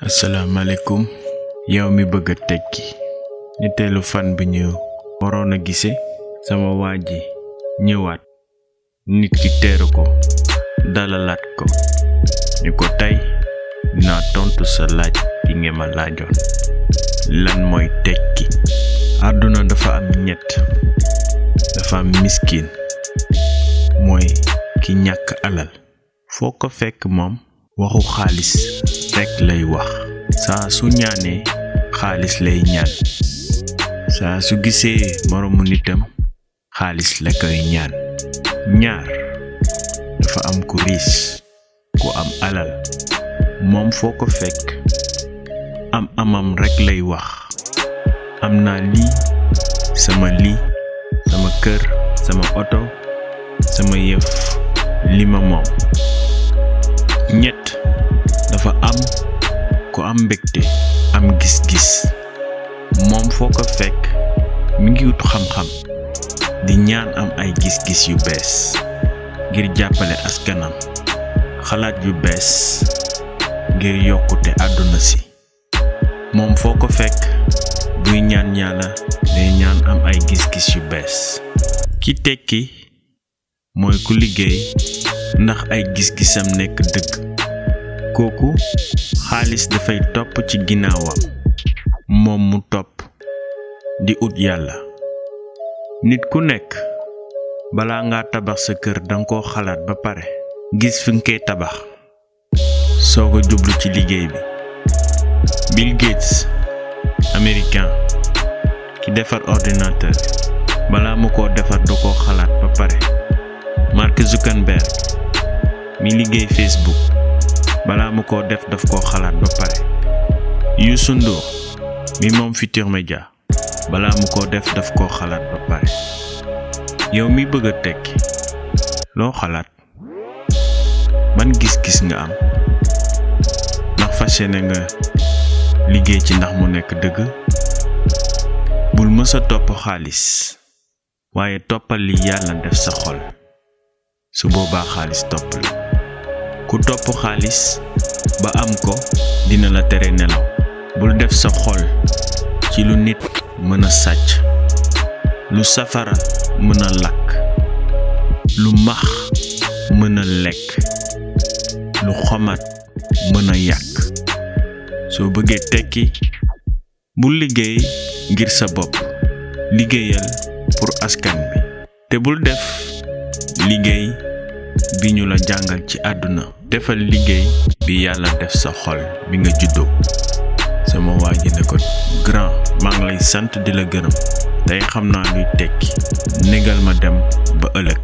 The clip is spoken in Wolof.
Assalamualaikum yow mi bëgg tekki ñetteelu fan bi ñu waroon a gise sama waaji ñëwaat nit ki teeru ko dalalaat ko ñu ko tay dinaa tontu sa laaj bi nga ma laajoon lan mooy tekki. àdduna dafa am ñett, dafa am miskin mooy ki ñàkk alal foo ko fekk moom waxu xaalis rek lay wax. saa su ñaanee xaalis lay ñaan, saa su gisee moromu nitam xaalis la koy ñaan. ñaar dafa am ku riis ku am alal moom foo ko fekk am amam rek lay wax. am naa lii sama kër sama oto sama yëf li ma moom. ñett dafa am ku am mbégte am gis-gis moom foo ko fekk mi ngi wut xam-xam di ñaan am ay gis-gis yu bees ngir jàppale askanam, xalaat yu bees ngir yokkute àdduna si. moom foo ko fekk buy ñaan Yàlla day ñaan am ay gis-gis yu bees. ki tekki mooy ku liggéey ndax ay gis-gisam nekk dëgg. kooku xaalis dafay topp ci ginnaawam moom mu topp di ut Yàlla. nit ku nekk balaa nga tabax sa kër danga ko xalaat ba pare gis fi nga koy tabax soo ko jublu ci liggéey bi. Bill Gates américain ki defar ordinateur balaa mu ko defar da ko xalaat ba pare. Mark Zuckerberg mi liggéey Facebook balaa mu ko def daf ko xalaat ba pare. Youssou Ndour mi moom Futurs Médias balaa mu ko def daf ko xalaat ba pare. yow mi bëgg a tekki loo xalaat? ban gis-gis nga am? ndax fas yéene nga liggéey ci ndax mu nekk dëgg? bul mësa topp xaalis waaye toppal li Yàlla def sa xol, su boobaa xaalis topp la. ku topp xaalis ba am ko dina la tere nelaw. bul def sa xol ci lu nit mën a sàcc, lu safara mën a lakk, lu max mën a lekk, lu xomat mën a yàq. soo bëggee tekki bul liggéey ngir sa bopp, liggéeyal pour askan bi. te bul def liggéey bi ñu la jàngal ci àdduna, defal liggéey bi Yàlla def sa xol bi nga juddoo. sama waa ji ne ko grand maa ngi lay sant di la gërëm tey xam naa luy tekki, négal ma dem ba ëllëg.